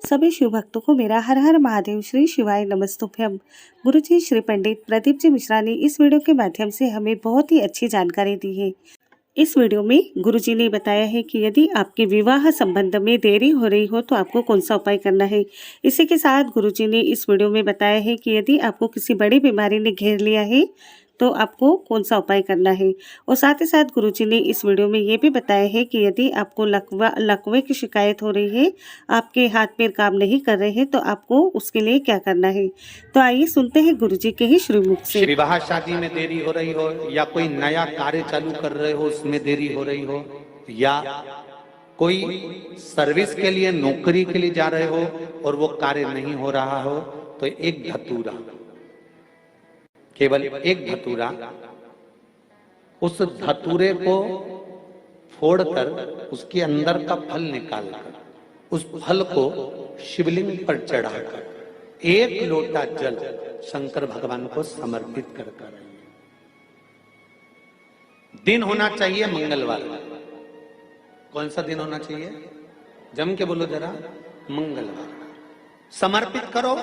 सभी शिव भक्तों को मेरा हर हर महादेव श्री शिवाय नमस्तुभ्यम। गुरुजी श्री पंडित प्रदीप जी मिश्रा ने इस वीडियो के माध्यम से हमें बहुत ही अच्छी जानकारी दी है। इस वीडियो में गुरुजी ने बताया है कि यदि आपके विवाह संबंध में देरी हो रही हो तो आपको कौन सा उपाय करना है। इसी के साथ गुरुजी ने इस वीडियो में बताया है कि यदि आपको किसी बड़ी बीमारी ने घेर लिया है तो आपको कौन सा उपाय करना है। और साथ ही साथ गुरुजी ने इस वीडियो में ये भी बताया है कि यदि आपको लकवे की शिकायत हो रही है, आपके हाथ पैर काम नहीं कर रहे हैं, तो आपको उसके लिए क्या करना है। तो आइए सुनते हैं गुरुजी के ही श्री मुख से। विवाह शादी में देरी हो रही हो, या कोई नया कार्य चालू कर रहे हो उसमें देरी हो रही हो, या कोई सर्विस के लिए नौकरी के लिए जा रहे हो और वो कार्य नहीं हो रहा हो, तो एक धतूरा, केवल एक धतूरा, उस धतूरे को फोड़कर उसके अंदर का फल निकालकर उस फल को शिवलिंग पर चढ़ाकर एक लोटा जल शंकर भगवान को समर्पित कर कर। दिन होना चाहिए मंगलवार। कौन सा दिन होना चाहिए? जम के बोलो जरा, मंगलवार। समर्पित करो।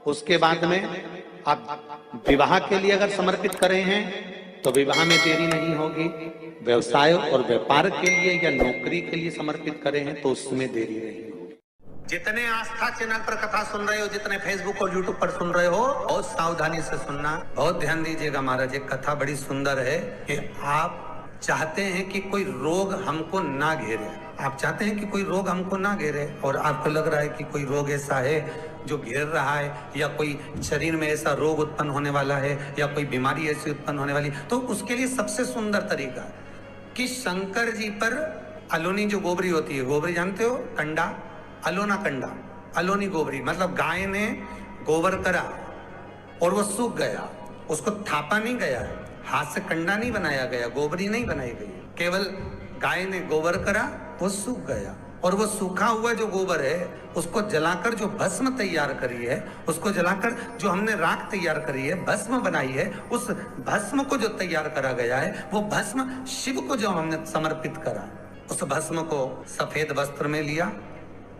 उसके बाद में आप विवाह के लिए अगर समर्पित करे हैं तो विवाह में देरी नहीं होगी। व्यवसाय और व्यापार के लिए या नौकरी के लिए समर्पित करे हैं तो उसमें देरी नहीं होगी। जितने आस्था चैनल पर कथा सुन रहे हो, जितने फेसबुक और यूट्यूब पर सुन रहे हो, बहुत सावधानी से सुनना, बहुत ध्यान दीजिएगा। महाराज एक कथा बड़ी सुंदर है कि आप चाहते हैं कि कोई रोग हमको ना घेरे। आप चाहते हैं कि कोई रोग हमको ना घेरे और आपको लग रहा है कि कोई रोग ऐसा है जो घेर रहा है, या कोई शरीर में ऐसा रोग उत्पन्न होने वाला है, या कोई बीमारी ऐसी उत्पन्न होने वाली, तो उसके लिए सबसे सुंदर तरीका कि शंकर जी पर अलोनी जो गोबरी होती है, गोबरी जानते हो, कंडा, अलोना कंडा, अलोनी गोबरी, मतलब गाय ने गोबर करा और वो सूख गया, उसको थापा नहीं गया है, हाथ से कंडा नहीं बनाया गया, गोबरी नहीं बनाई गई, केवल गाय ने गोबर करा, वो सूख गया। और वो सूखा हुआ जो गोबर है उसको जलाकर जो भस्म तैयार करी है, उसको जलाकर जो हमने राख तैयार करी है, भस्म बनाई है, उस भस्म को जो तैयार करा गया है, वो भस्म शिव को जो हमने समर्पित करा, उस भस्म को सफेद वस्त्र में लिया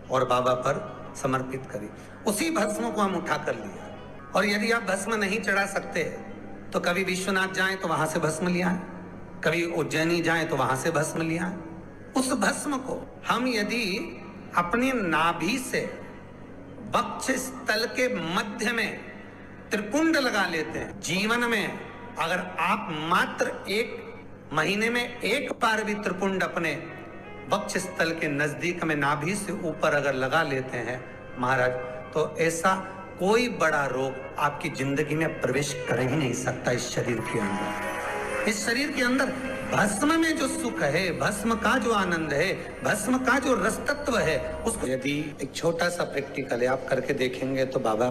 और बाबा पर समर्पित करी। उसी भस्म को हम उठा कर लिया। और यदि आप भस्म नहीं चढ़ा सकते तो कभी विश्वनाथ जाएं तो वहां से भस्म लिया है, कभी उज्जैनी जाएं तो वहां से भस्म लिया है। उस भस्म को हम यदि अपनी नाभि से वक्ष स्थल के मध्य में त्रिपुंड लगा लेते हैं, जीवन में अगर आप मात्र एक महीने में एक बार भी त्रिपुंड अपने वक्ष स्थल के नजदीक में नाभि से ऊपर अगर लगा लेते हैं महाराज, तो ऐसा कोई बड़ा रोग आपकी जिंदगी में प्रवेश कर ही नहीं सकता। इस शरीर के अंदर, इस शरीर के अंदर भस्म में जो सुख है, भस्म का जो आनंद है, भस्म का जो रस तत्व है, उसको यदि एक छोटा सा प्रैक्टिकल है आप करके देखेंगे तो बाबा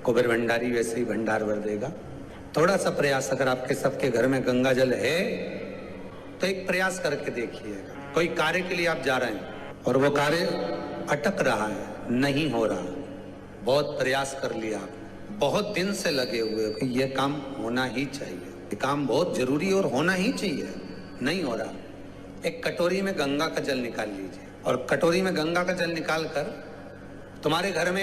कुबेर भंडारी वैसे ही भंडार भर देगा। थोड़ा सा प्रयास, अगर आपके सबके घर में गंगा जल है तो एक प्रयास करके देखिएगा। कोई कार्य के लिए आप जा रहे हैं और वो कार्य अटक रहा है, नहीं हो रहा, बहुत प्रयास कर लिया, बहुत दिन से लगे हुए कि ये काम होना ही चाहिए, ये काम बहुत जरूरी और होना ही चाहिए, नहीं हो रहा। एक कटोरी में गंगा का जल निकाल लीजिए और कटोरी में गंगा का जल निकाल कर तुम्हारे घर में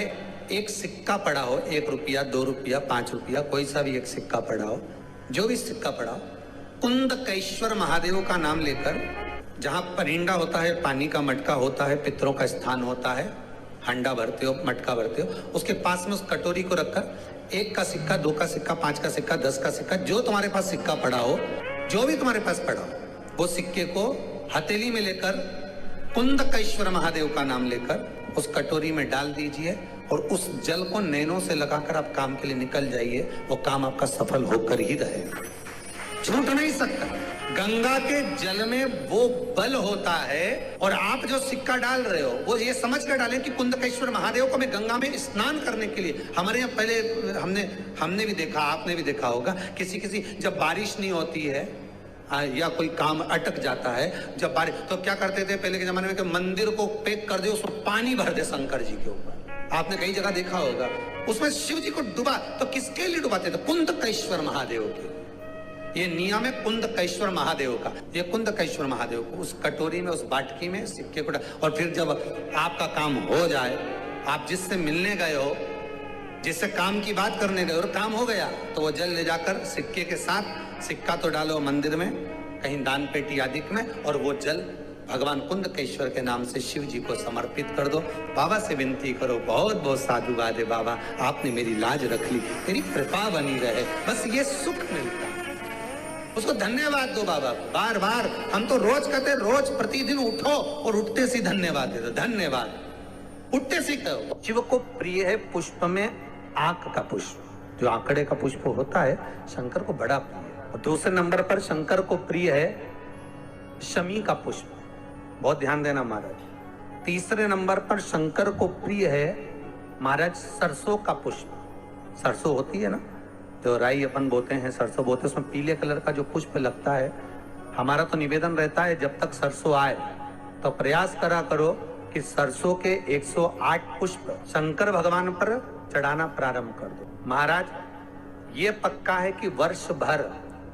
एक सिक्का पड़ा हो, 1 रुपया, 2 रुपया, 5 रुपया, कोई सा भी एक सिक्का पड़ा हो, जो भी सिक्का पड़ा हो, कुंदकेश्वर महादेव का नाम लेकर, जहाँ परिंडा होता है, पानी का मटका होता है, पितरों का स्थान होता है, हंडा भरते हो, मटका भरते हो, उसके पास में उस कटोरी को रखकर 1 का सिक्का, 2 का सिक्का, 5 का सिक्का, 10 का सिक्का, जो तुम्हारे पास सिक्का पड़ा हो, जो भी तुम्हारे पास पड़ा हो, वो सिक्के को हथेली में लेकर कुंदकेश्वर महादेव का नाम लेकर उस कटोरी में डाल दीजिए और उस जल को नैनों से लगाकर आप काम के लिए निकल जाइए। वो काम आपका सफल होकर ही रहेगा, छूट नहीं सकता। गंगा के जल में वो बल होता है। और आप जो सिक्का डाल रहे हो वो ये समझ कर डालें कि कुंदकेश्वर महादेव को मैं गंगा में स्नान करने के लिए, हमारे यहाँ पहले हमने भी देखा, आपने भी देखा होगा, किसी जब बारिश नहीं होती है या कोई काम अटक जाता है, जब बारिश, तो क्या करते थे पहले के जमाने में कि मंदिर को पैक कर दे, उसमें पानी भर दे शंकर जी के ऊपर। आपने कई जगह देखा होगा, उसमें शिव जी को डुबा, तो किसके लिए डुबाते थे? कुंदकेश्वर महादेव के। ये नियम है कुंदकेश्वर महादेव का। ये कुंदकेश्वर महादेव को उस कटोरी में, उस बाटकी में सिक्के को और फिर जब आपका काम हो जाए आप जिससे मिलने गए हो, जिससे काम की बात करने गए और काम हो गया, तो वो जल ले जाकर सिक्के के साथ, सिक्का तो डालो मंदिर में, कहीं दान पेटी आदि में, और वो जल भगवान कुंडकेश्वर के नाम से शिव जी को समर्पित कर दो। बाबा से विनती करो, बहुत बहुत साधुवाद है बाबा, आपने मेरी लाज रख ली, तेरी कृपा बनी रहे, बस ये सुख मिलता है। उसको धन्यवाद दो बाबा, बार बार। हम तो रोज कहते, रोज प्रतिदिन उठो और उठते सी धन्यवाद दे दो, धन्यवाद, उठते सी कहो। शिव को प्रिय है पुष्प में आंक का पुष्प, जो आंकड़े का पुष्प होता है, शंकर को बड़ा प्रिय है। और दूसरे नंबर पर शंकर को प्रिय है शमी का पुष्प, बहुत ध्यान देना महाराज। तीसरे नंबर पर शंकर को प्रिय है महाराज सरसों का पुष्प। सरसों होती है ना, जो राई अपन बोते हैं, सरसों बोते हैं, उसमें पीले कलर का जो पुष्प लगता है। हमारा तो निवेदन रहता है जब तक सरसों आए तो प्रयास करा करो कि सरसों के 108 पुष्प शंकर भगवान पर चढ़ाना प्रारंभ कर दो। महाराज ये पक्का है कि वर्ष भर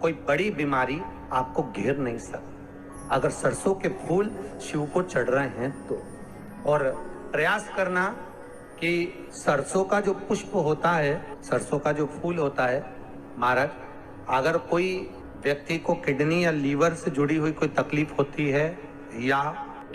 कोई बड़ी बीमारी आपको घेर नहीं सकती अगर सरसों के फूल शिव को चढ़ रहे हैं तो। और प्रयास करना कि सरसों का जो पुष्प होता है, सरसों का जो फूल होता है महाराज, अगर कोई व्यक्ति को किडनी या लीवर से जुड़ी हुई कोई तकलीफ होती है, या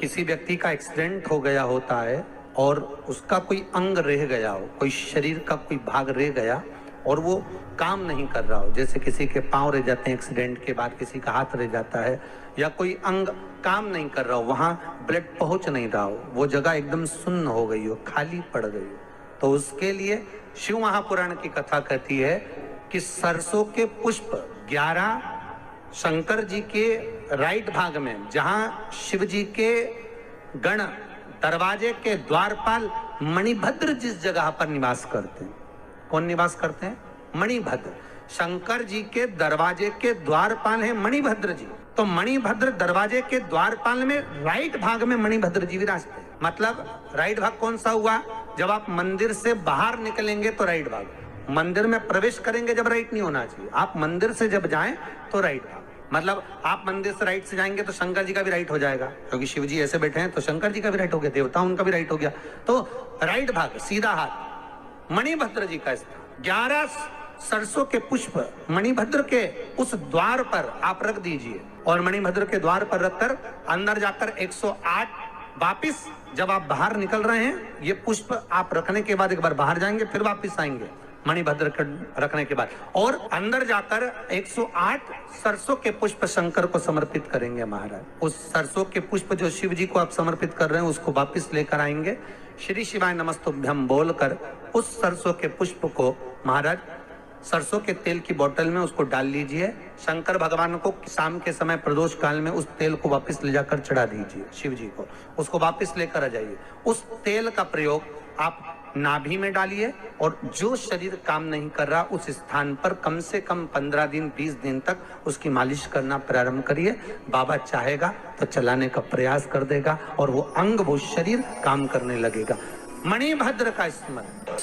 किसी व्यक्ति का एक्सीडेंट हो गया होता है और उसका कोई अंग रह गया हो, कोई शरीर का कोई भाग रह गया और वो काम नहीं कर रहा हो, जैसे किसी के पांव रह जाते हैं एक्सीडेंट के बाद, किसी का हाथ रह जाता है, या कोई अंग काम नहीं कर रहा हो, वहां ब्लड पहुंच नहीं रहा हो, वो जगह एकदम सुन्न हो गई हो, खाली पड़ गई हो, तो उसके लिए शिव महापुराण की कथा कहती है कि सरसों के पुष्प 11 शंकर जी के राइट भाग में, जहां शिव जी के गण दरवाजे के द्वारपाल मणिभद्र जिस जगह पर निवास करते हैं, कौन निवास करते हैं? मणिभद्र। शंकर जी के दरवाजे के द्वारपाल हैं मणिभद्र जी, तो मणिभद्र दरवाजे के द्वारपाल में राइट भाग में मणिभद्र जी विराजते हैं। मतलब राइट भाग कौन सा हुआ? जब आप मंदिर से बाहर निकलेंगे तो राइट भाग, मंदिर में प्रवेश करेंगे जब राइट नहीं होना चाहिए, आप मंदिर से जब जाएं तो राइट भाग। मतलब आप मंदिर से राइट से जाएंगे तो शंकर जी का भी राइट हो जाएगा, क्योंकि शिव जी ऐसे बैठे हैं तो शंकर जी का भी राइट हो गया, देवता उनका भी राइट हो गया, तो राइट भाग सीधा हाथ मणिभद्र जी का स्थान। 11 सरसों के पुष्प मणिभद्र के उस द्वार पर आप रख दीजिए, और मणिभद्र के द्वार पर रखकर अंदर जाकर 108 वापिस जब आप बाहर निकल रहे हैं, ये पुष्प आप रखने के बाद एक बार बाहर जाएंगे, फिर वापिस आएंगे मणिभद्र के रखने के बाद, और अंदर जाकर 108 सरसों के पुष्प शंकर को समर्पित करेंगे महाराज। उस सरसों के पुष्प जो शिव जी को आप समर्पित कर रहे हैं उसको वापिस लेकर आएंगे, श्री शिवाय नमस्तुभ्यम बोलकर उस सरसों के पुष्प को महाराज सरसों के तेल की बोतल में उसको डाल लीजिए। शंकर भगवान को शाम के समय प्रदोष काल में उस तेल को वापस ले जाकर चढ़ा दीजिए शिव जी को, उसको वापस लेकर आ जाइए। उस तेल का प्रयोग आप नाभि में डालिए, और जो शरीर काम नहीं कर रहा उस स्थान पर कम से कम 15 दिन 20 दिन तक उसकी मालिश करना प्रारंभ करिए। बाबा चाहेगा तो चलाने का प्रयास कर देगा और वो अंग वो शरीर काम करने लगेगा। मणिभद्र का स्मरण।